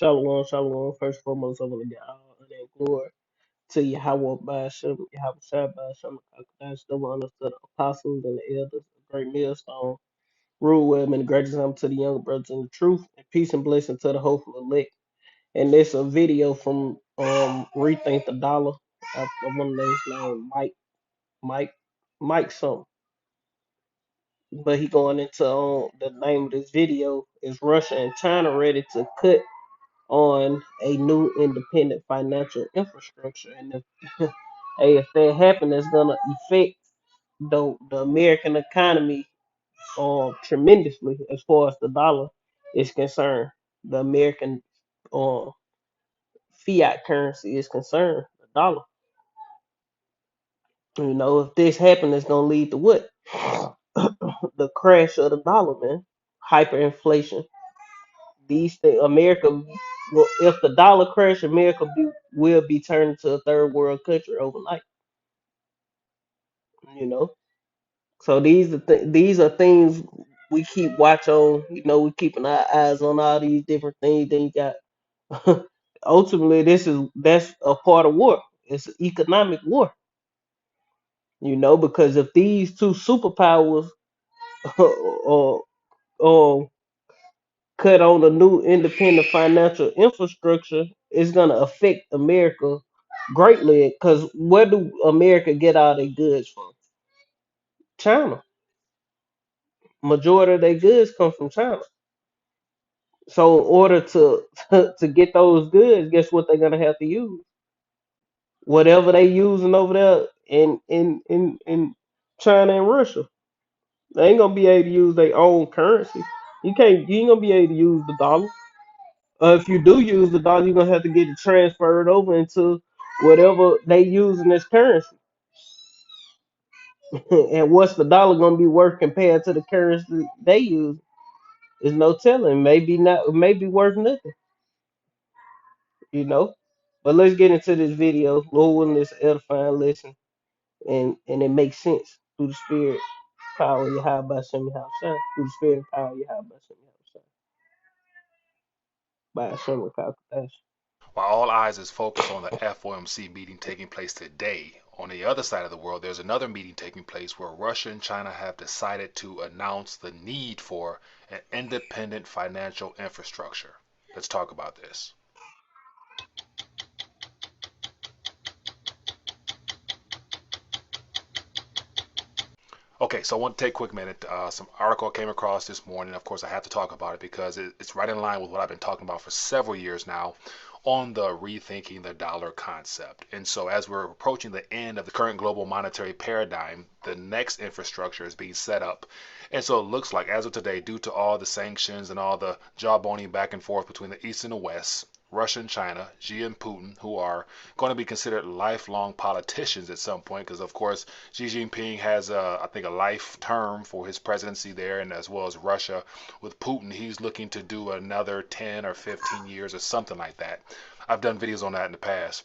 Shalom, shalom. First and foremost, I want to get all of that glory to Yahweh by Hashem, Yahweh Shai by Hashem, Kakadash, double honors to the apostles and the elders, the great millstone, rule well, and the great example to the young brothers in the truth, and peace and blessing to the hopeful elect. And this a video from Rethink the Dollar. I want to know his name, Mike, Mike something. But he going into the name of this video is Russia and China ready to cut on a new independent financial infrastructure. And if, hey, if that happens, it's gonna affect the American economy tremendously as far as the dollar is concerned. The American uh, fiat currency is concerned, the dollar. You know, if this happens, it's gonna lead to what? The crash of the dollar, man. Hyperinflation. These things, America, well, if the dollar crash, will be turned into a third world country overnight. You know, so these are things we keep watch on. You know, we keeping our eyes on all these different things. Then you got ultimately that's a part of war. It's an economic war. You know, because if these two superpowers or or cut on a new independent financial infrastructure, it's gonna affect America greatly. Because where do America get all their goods from? China. Majority of their goods come from China. So in order to to get those goods, guess what they're gonna have to use? Whatever they using over there in China and Russia. They ain't gonna be able to use their own currency. You ain't gonna be able to use the dollar. If you do use the dollar, you're gonna have to get it transferred over into whatever they use in this currency. And what's the dollar gonna be worth compared to the currency they use? There's no telling. Maybe not. Maybe worth nothing. You know. But let's get into this video. Lord willing, this edifying lesson, and it makes sense through the spirit power you have by Shem Shai. Through the spirit power you have by Shem Shai. By Shem Shai. While all eyes is focused on the FOMC meeting taking place today, on the other side of the world, there's another meeting taking place where Russia and China have decided to announce the need for an independent financial infrastructure. Let's talk about this. Okay, so I want to take a quick minute. Some article I came across this morning. Of course, I have to talk about it because it's right in line with what I've been talking about for several years now on the rethinking the dollar concept. And so, as we're approaching the end of the current global monetary paradigm, the next infrastructure is being set up. And so, it looks like, as of today, due to all the sanctions and all the jawboning back and forth between the East and the West, Russia and China, Xi and Putin, who are going to be considered lifelong politicians at some point, because of course Xi Jinping has, I think, a life term for his presidency there, and as well as Russia with Putin, he's looking to do another 10 or 15 years or something like that. I've done videos on that in the past.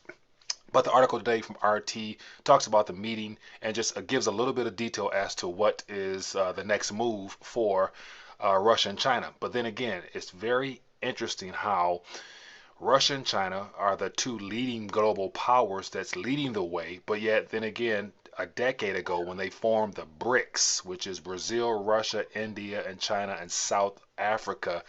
But the article today from RT talks about the meeting and just gives a little bit of detail as to what is the next move for Russia and China. But then again, it's very interesting how Russia and China are the two leading global powers that's leading the way, but yet then again, a decade ago when they formed the BRICS, which is Brazil, Russia, India, and China and South Africa,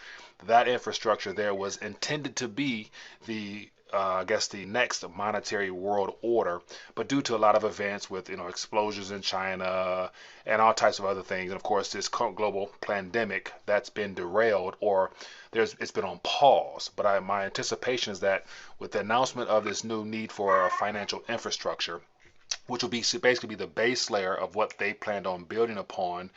that infrastructure there was intended to be the I guess the next monetary world order, but due to a lot of events with explosions in China and all types of other things, and of course this global pandemic, that's been derailed or it's been on pause. But my anticipation is that with the announcement of this new need for a financial infrastructure, which will be basically be the base layer of what they planned on building upon,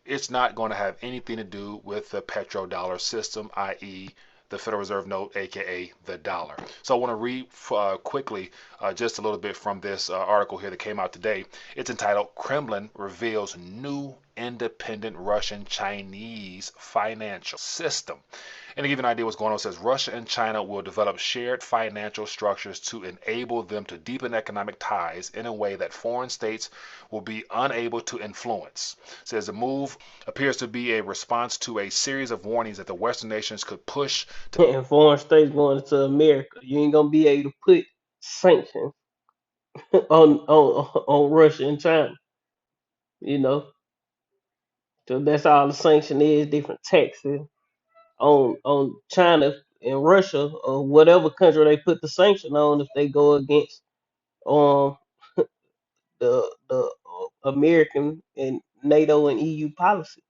it's not going to have anything to do with the petrodollar system, i.e., the Federal Reserve note, aka the dollar. So I want to read quickly just a little bit from this article here that came out today. It's entitled "Kremlin Reveals New independent Russian-Chinese financial system. And to give you an idea what's going on, it says Russia and China will develop shared financial structures to enable them to deepen economic ties in a way that foreign states will be unable to influence. It says the move appears to be a response to a series of warnings that the Western nations could push to And foreign states going to America, you ain't gonna be able to put sanctions on Russia and China. You know, so that's all the sanction is, different taxes on China and Russia or whatever country they put the sanction on if they go against um the American and NATO and EU policy.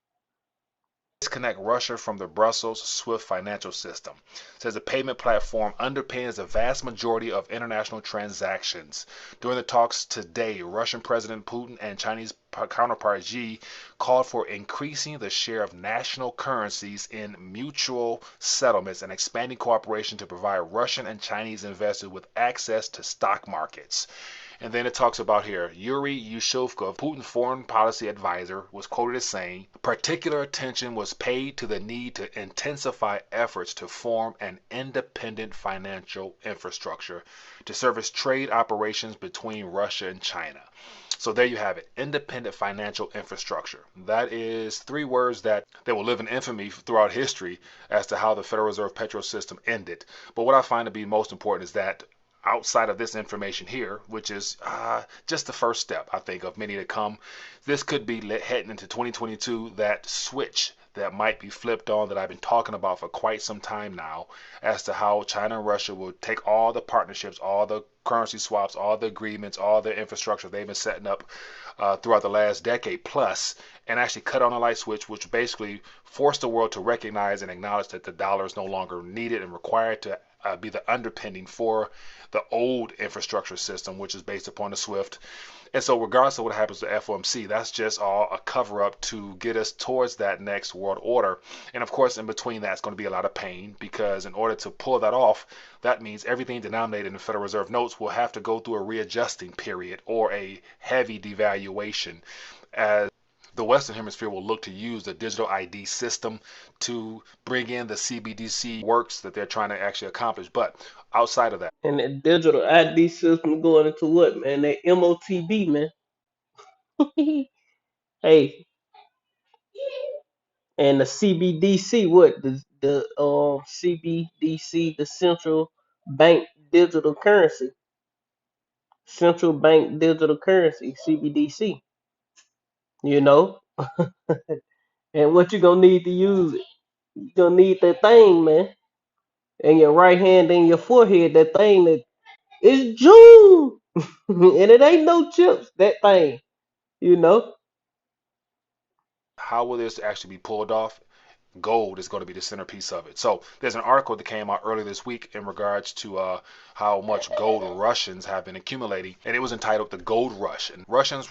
disconnect Russia from the Brussels SWIFT financial system. It says the payment platform underpins the vast majority of international transactions. During the talks today, Russian President Putin and Chinese counterpart Xi called for increasing the share of national currencies in mutual settlements and expanding cooperation to provide Russian and Chinese investors with access to stock markets. And then it talks about here, Yuri Yushkovka, Putin's foreign policy advisor, was quoted as saying, particular attention was paid to the need to intensify efforts to form an independent financial infrastructure to service trade operations between Russia and China. So there you have it, independent financial infrastructure. That is three words that will live in infamy throughout history as to how the Federal Reserve petrol system ended. But what I find to be most important is that outside of this information here, which is just the first step, I think, of many to come, this could be heading into 2022, that switch that might be flipped on that I've been talking about for quite some time now as to how China and Russia will take all the partnerships, all the currency swaps, all the agreements, all the infrastructure they've been setting up throughout the last decade plus, and actually cut on a light switch, which basically forced the world to recognize and acknowledge that the dollar is no longer needed and required to be the underpinning for the old infrastructure system, which is based upon the SWIFT. And so regardless of what happens to FOMC, that's just all a cover up to get us towards that next world order. And of course, in between that's going to be a lot of pain, because in order to pull that off, that means everything denominated in the Federal Reserve notes will have to go through a readjusting period or a heavy devaluation, as the Western Hemisphere will look to use the digital ID system to bring in the CBDC works that they're trying to actually accomplish. But outside of that, And the digital ID system going into what, man? That MOTB, man. Hey, and the CBDC, what the CBDC, the central bank digital currency, central bank digital currency, CBDC. You know, and what you gonna need to use it? You gonna need that thing, man. And your right hand and your forehead, that thing that is June, and it ain't no chips. That thing, you know. how will this actually be pulled off? Gold is going to be the centerpiece of it. So there's an article that came out earlier this week in regards to how much gold Russians have been accumulating, and it was entitled "The Gold Rush." And Russians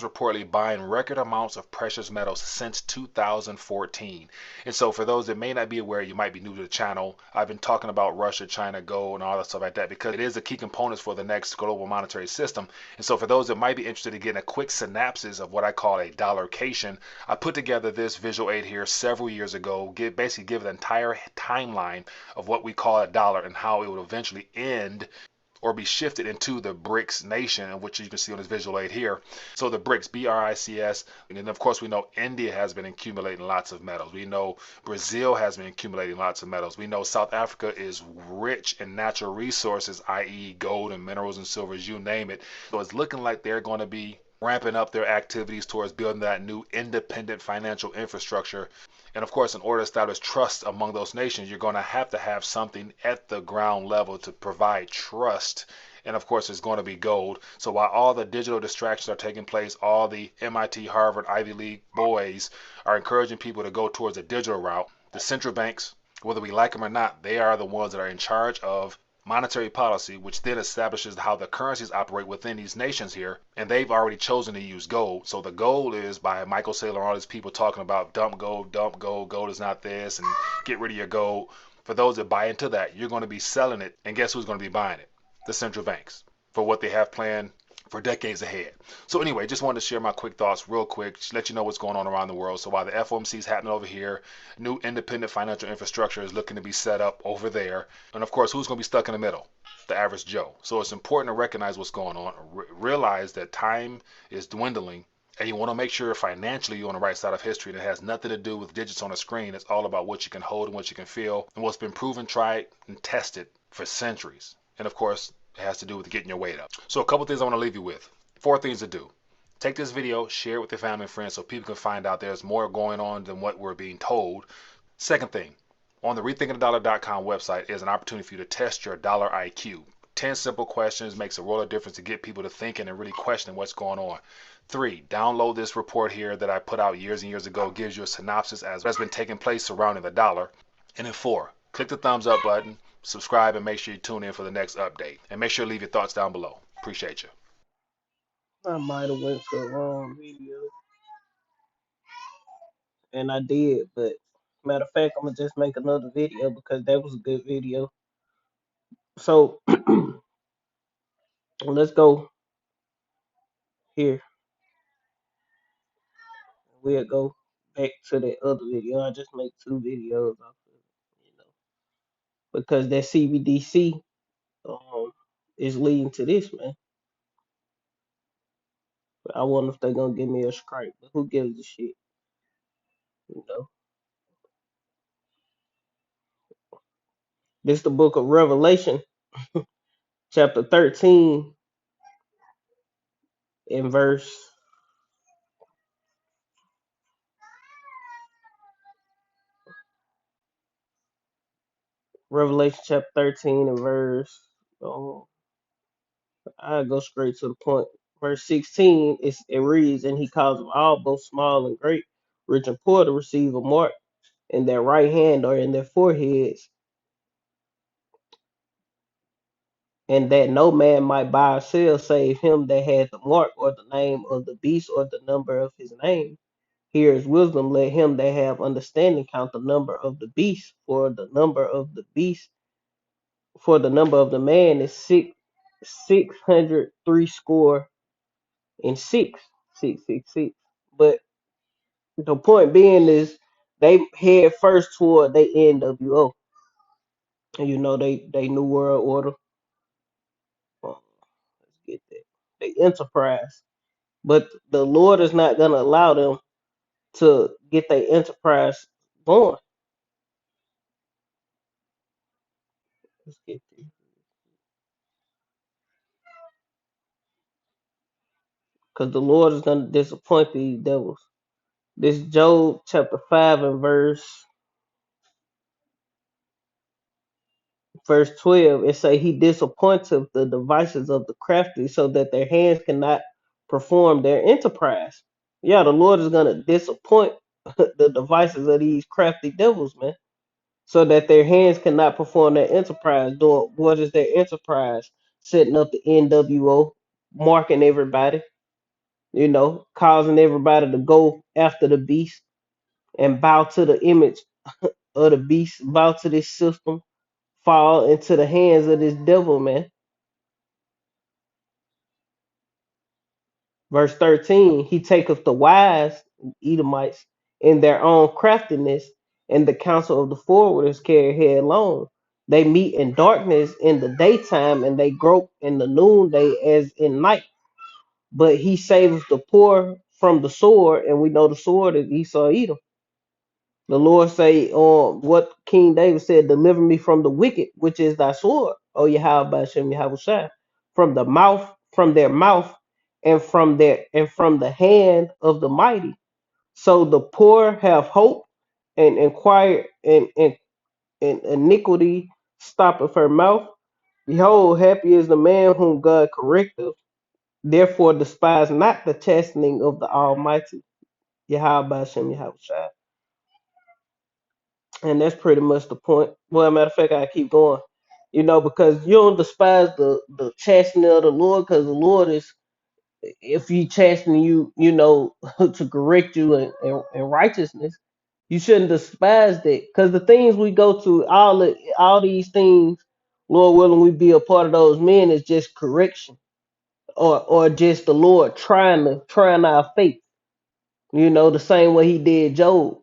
reportedly buying record amounts of precious metals since 2014. And so for those that may not be aware, you might be new to the channel, I've been talking about Russia, China, gold, and all that stuff like that because it is the key components for the next global monetary system. And so for those that might be interested in getting a quick synopsis of what I call a dollarcation, I put together this visual aid here several years ago, basically give the entire timeline of what we call a dollar and how it would eventually end or be shifted into the BRICS nation, which you can see on this visual aid here. So the BRICS, BRICS, and then of course we know India has been accumulating lots of metals. We know Brazil has been accumulating lots of metals. We know South Africa is rich in natural resources, i.e. gold and minerals and silvers, you name it. So it's looking like they're going to be ramping up their activities towards building that new independent financial infrastructure. And of course, in order to establish trust among those nations, you're going to have something at the ground level to provide trust. And of course, it's going to be gold. So while all the digital distractions are taking place, all the MIT, Harvard, Ivy League boys are encouraging people to go towards a digital route. The central banks, whether we like them or not, they are the ones that are in charge of monetary policy, which then establishes how the currencies operate within these nations here. And they've already chosen to use gold. So the goal is by Michael Saylor and all these people talking about dump gold, gold is not this, and get rid of your gold. For those that buy into that, you're going to be selling it. And guess who's going to be buying it? The central banks, for what they have planned for decades ahead. So anyway, just wanted to share my quick thoughts real quick, just let you know what's going on around the world. So while the FOMC is happening over here, new independent financial infrastructure is looking to be set up over there. And of course, who's going to be stuck in the middle? The average Joe. So it's important to recognize what's going on, realize that time is dwindling, and you want to make sure financially you're on the right side of history. That has nothing to do with digits on a screen. It's all about what you can hold and what you can feel and what's been proven, tried, and tested for centuries. And of course, it has to do with getting your weight up. So a couple things I want to leave you with. 4 things to do. Take this video, share it with your family and friends so people can find out there's more going on than what we're being told. Second thing, on the rethinkingthedollar.com website is an opportunity for you to test your dollar IQ. 10 simple questions makes a world of difference to get people to thinking and really questioning what's going on. 3, download this report here that I put out years and years ago. It gives you a synopsis as what's been taking place surrounding the dollar. And then 4, click the thumbs up button, subscribe, and make sure you tune in for the next update. And make sure to leave your thoughts down below. Appreciate you. I might have went to the wrong video, and I did, but matter of fact, I'm gonna just make another video because that was a good video. So let's go here. We'll go back to that other video. I just make 2 videos off of it, because that CBDC is leading to this, man. But I wonder if they're gonna give me a strike, but who gives a shit, you know? This the book of Revelation, chapter 13, in verse Revelation chapter 13 and verse. Um, I go straight to the point. Verse 16 it reads, and he caused them all, both small and great, rich and poor, to receive a mark in their right hand or in their foreheads, and that no man might buy or sell save him that had the mark or the name of the beast or the number of his name. Here is wisdom. Let him that have understanding count the number of the beast, for the number of the beast, for the number of the man is 600 threescore and six. But the point being is they head first toward the NWO. And they new world order. Let's get that. They enterprise. But the Lord is not gonna allow them to get their enterprise going. Let's get this. Because the Lord is gonna disappoint these devils. This Job chapter 5 and verse 12, it say he disappointeth the devices of the crafty so that their hands cannot perform their enterprise. Yeah, the Lord is gonna disappoint the devices of these crafty devils, man, so that their hands cannot perform their enterprise. Doing what is their enterprise? Setting up the NWO, marking everybody, causing everybody to go after the beast and bow to the image of the beast, bow to this system, fall into the hands of this devil, man. Verse 13, he taketh the wise Edomites in their own craftiness, and the counsel of the forwarders carry headlong. They meet in darkness in the daytime, and they grope in the noonday as in night. But he saveth the poor from the sword, and we know the sword is Esau Edom. The Lord say, what King David said, deliver me from the wicked, which is thy sword, O Yahweh Hashem Yahweh, from their mouth, and from the hand of the mighty. So the poor have hope, and inquire, and iniquity stoppeth her mouth. Behold, happy is the man whom God correcteth. Therefore despise not the chastening of the Almighty, Yahweh Hashem Yahweh. And that's pretty much the point. Well, matter of fact, I keep going. Because you don't despise the chastening of the Lord, because the Lord is, if he chastening you, to correct you in righteousness, you shouldn't despise that. Because the things we go to, all these things, Lord willing, we be a part of those men, is just correction. or just the Lord trying our faith. The same way He did Job.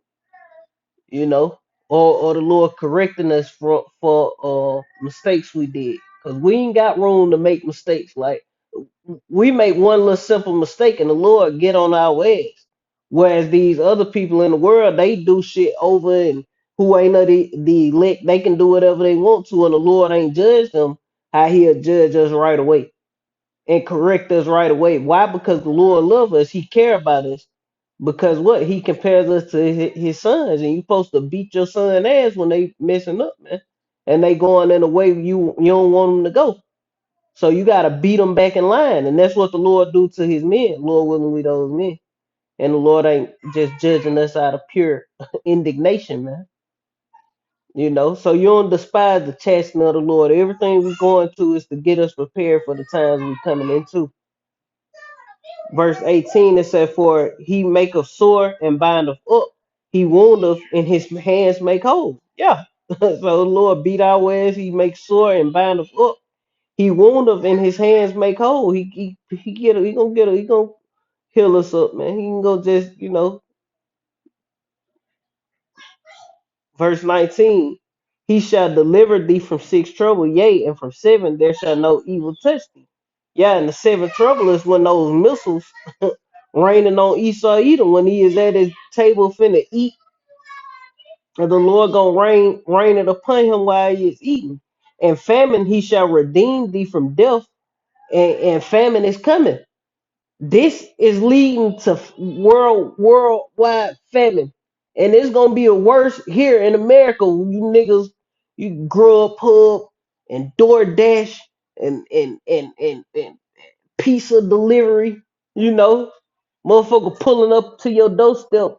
You know, or the Lord correcting us for mistakes we did, because we ain't got room to make mistakes. Like, we make one little simple mistake and the Lord get on our ass. Whereas these other people in the world, they do shit over, and who ain't of the elect, they can do whatever they want to, and the Lord ain't judge them how He'll judge us right away and correct us right away. Why? Because the Lord loves us. He care about us. Because what? He compares us to his sons, and you supposed to beat your son ass when they messing up, man. And they going in a way you don't want them to go. So you got to beat them back in line, and that's what the Lord do to His men. Lord willing, we those men, and the Lord ain't just judging us out of pure indignation, man. So you don't despise the chastening of the Lord. Everything we going to is to get us prepared for the times we coming into. Verse 18, it said, "For He maketh sore and bindeth up; He woundeth, and His hands make whole." Yeah. So the Lord beat our ass. He makes sore and bindeth up. He woundeth, and His hands make whole. He gonna heal us up, man. He can go just, verse 19. He shall deliver thee from six trouble, yea, and from seven there shall no evil touch thee. Yeah, and the seventh trouble is when those missiles raining on Esau Edom, when he is at his table finna eat, and the Lord gonna rain it upon him while he is eating. And famine he shall redeem thee from death, and famine is coming. This is leading to worldwide famine, and it's gonna be a worse here in America. You niggas, you grow up pub and DoorDash and pizza delivery. You know, motherfucker pulling up to your doorstep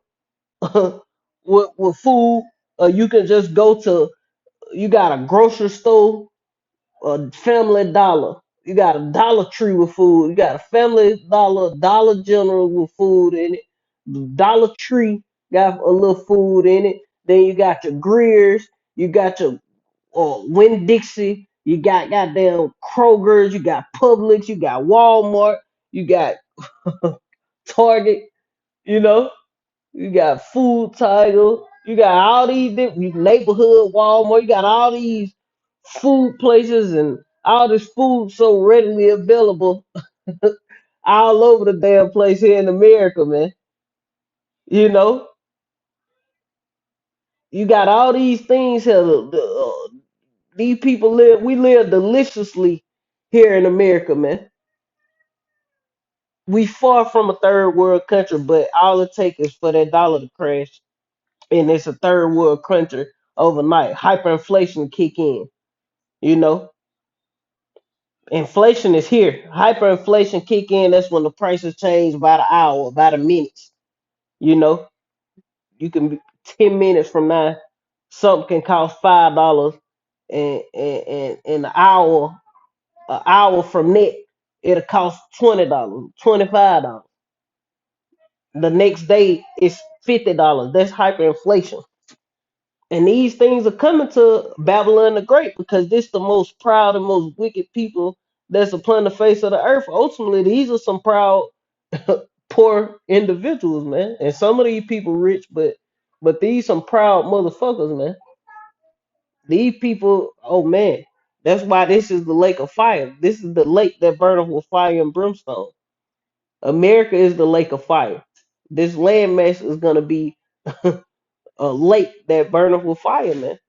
with food. You can just go to. You got a grocery store, a Family Dollar. You got a Dollar Tree with food. You got a Family Dollar, Dollar General with food in it. Dollar Tree got a little food in it. Then you got your Greers. You got your Winn Dixie. You got goddamn Kroger's. You got Publix. You got Walmart. You got Target. You know. You got Food Tiger. You got all these different neighborhood Walmart. You got all these food places and all this food so readily available all over the damn place here in America, man. You know, you got all these things here. These people live. We live deliciously here in America, man. We far from a third world country, but all it takes is for that dollar to crash, and it's a third world country overnight. Hyperinflation kick in. You know, inflation is here. Hyperinflation kick in. That's when the prices change by the hour, by the minutes. You know, you can be 10 minutes from now, something can cost $5, and an hour from that, it'll cost $20, $25. The next day it's $50. That's hyperinflation. And these things are coming to Babylon the Great, because this the most proud and most wicked people that's upon the face of the earth. Ultimately, these are some proud, poor individuals, man. And some of these people rich, but these some proud motherfuckers, man. These people, oh man, that's why this is the lake of fire. This is the lake that burneth with fire and brimstone. America is the lake of fire. This landmass is gonna be a lake that burneth with fire, man.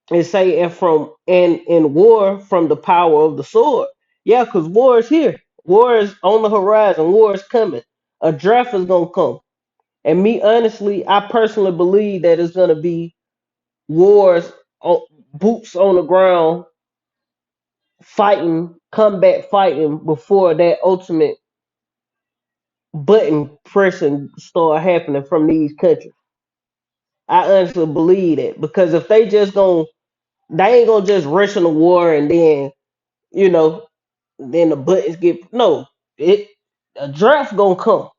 And say, and from and in war from the power of the sword. Yeah, because war is here. War is on the horizon. War is coming. A draft is gonna come. And me, honestly, I personally believe that it's gonna be wars, on, boots on the ground, fighting, combat fighting before that ultimate button pressing start happening from these countries. I honestly believe that, because if they ain't gonna just rush in the war and then, you know, then the buttons get no. It A draft gonna come.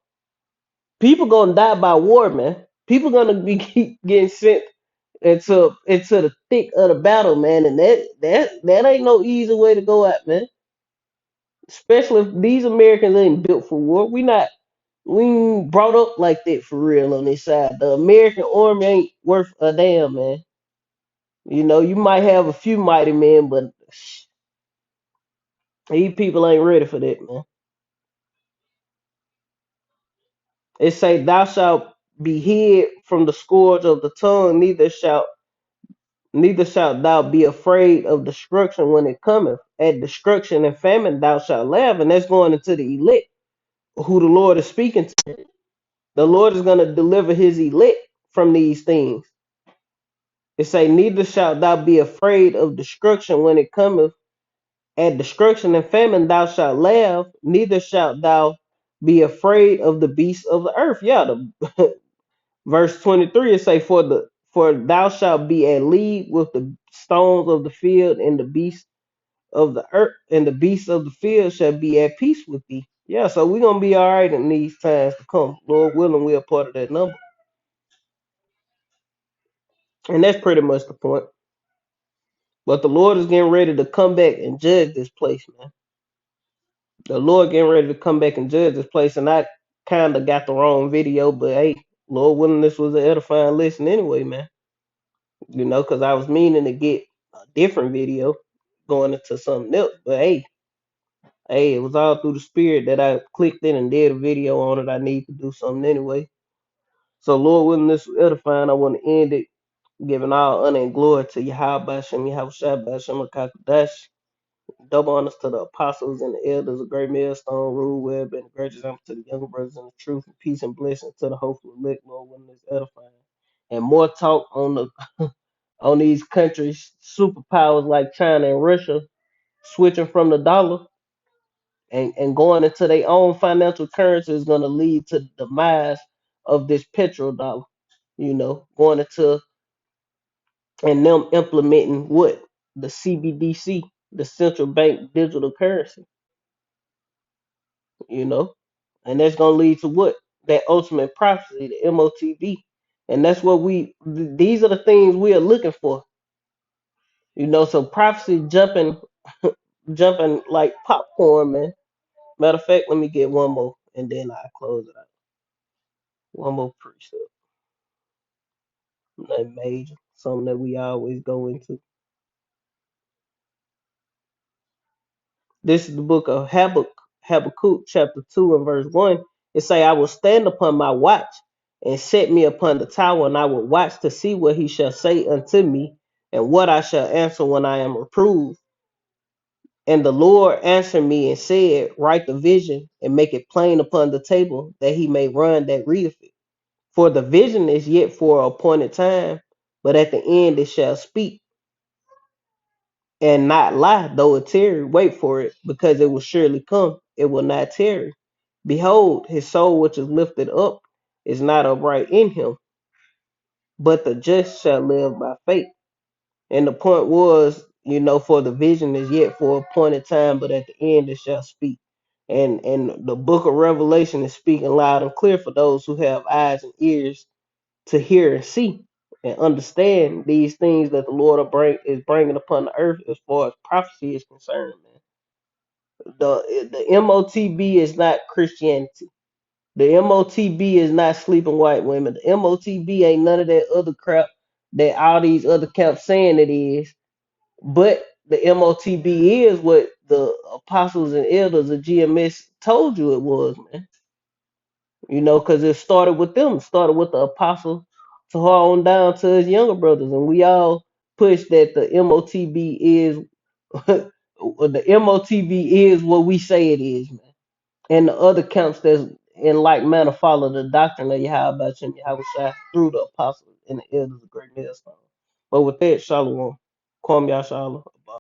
People gonna die by war, man. People gonna be keep getting sent into the thick of the battle, man. And that ain't no easy way to go out, man. especially if these Americans ain't built for war. We ain't brought up like that for real on this side. The American army ain't worth a damn, man. You know, you might have a few mighty men, but these people ain't ready for that, man. It say, "Thou shalt be hid from the scourge of the tongue, neither shalt thou be afraid of destruction when it cometh. At destruction and famine thou shalt laugh," and that's going into the elect, who the Lord is speaking to. The Lord is going to deliver His elect from these things. It say, "Neither shalt thou be afraid of destruction when it cometh. At destruction and famine thou shalt laugh, neither shalt thou be afraid of the beasts of the earth." Yeah, verse 23 it say, For thou shalt be at league with the stones of the field, and the beasts of the earth and the beasts of the field shall be at peace with thee. Yeah, so we're gonna be all right in these times to come. Lord willing, we're a part of that number. And that's pretty much the point. But the Lord is getting ready to come back and judge this place, man. The Lord getting ready to come back and judge this place, and I kind of got the wrong video, but hey, Lord willing, this was an edifying listen anyway, man. You know, because I was meaning to get a different video going into something else, but hey, it was all through the spirit that I clicked in and did a video on it. I need to do something anyway. So, Lord willing, this was edifying. I want to end it giving all honor and glory to Yahweh Hashem, Yahweh Shai Hashem, Kakadash. Double honors to the apostles and the elders of Great Millstone, Rule Web, and great example to the younger brothers in the truth, and peace and blessings to the hopeful elect, Lord, when it's edifying. And more talk on the on these countries, superpowers like China and Russia, switching from the dollar and going into their own financial currency is going to lead to the demise of this petrodollar. You know, going into and them implementing what the CBDC, the central bank digital currency. You know, and that's gonna lead to what that ultimate prophecy, the MOTB, and that's what these are the things we are looking for. You know, so prophecy jumping like popcorn, man. Matter of fact, let me get one more, and then I close it out. One more precept, nothing major, something that we always go into. This is the book of Habakkuk, chapter 2 and verse 1. It say, "I will stand upon my watch and set me upon the tower, and I will watch to see what he shall say unto me, and what I shall answer when I am reproved. And the Lord answered me and said, Write the vision and make it plain upon the table, that he may run that readeth it. For the vision is yet for a appointed time, but at the end it shall speak and not lie, though it tarry. Wait for it, because it will surely come. It will not tarry. Behold, his soul which is lifted up is not upright in him, but the just shall live by faith." And the point was, you know, for the vision is yet for a appointed time, but at the end it shall speak. And the book of Revelation is speaking loud and clear for those who have eyes and ears to hear and see and understand these things that the Lord is bringing upon the earth as far as prophecy is concerned, man. The MOTB is not Christianity. The MOTB is not sleeping white women. The MOTB ain't none of that other crap that all these other camps saying it is. But the MOTB is what the apostles and elders of GMS told you it was, man. You know, because it started with them. It started with the apostles to on down to his younger brothers. And we all push that the MOTB is the MOTB is what we say it is, man. And the other camps that's in like manner follow the doctrine of Yahweh Shem Yahweh Shai through the apostles and the elders of Great Millstone. But with that, Shalom. Kwam Yashala.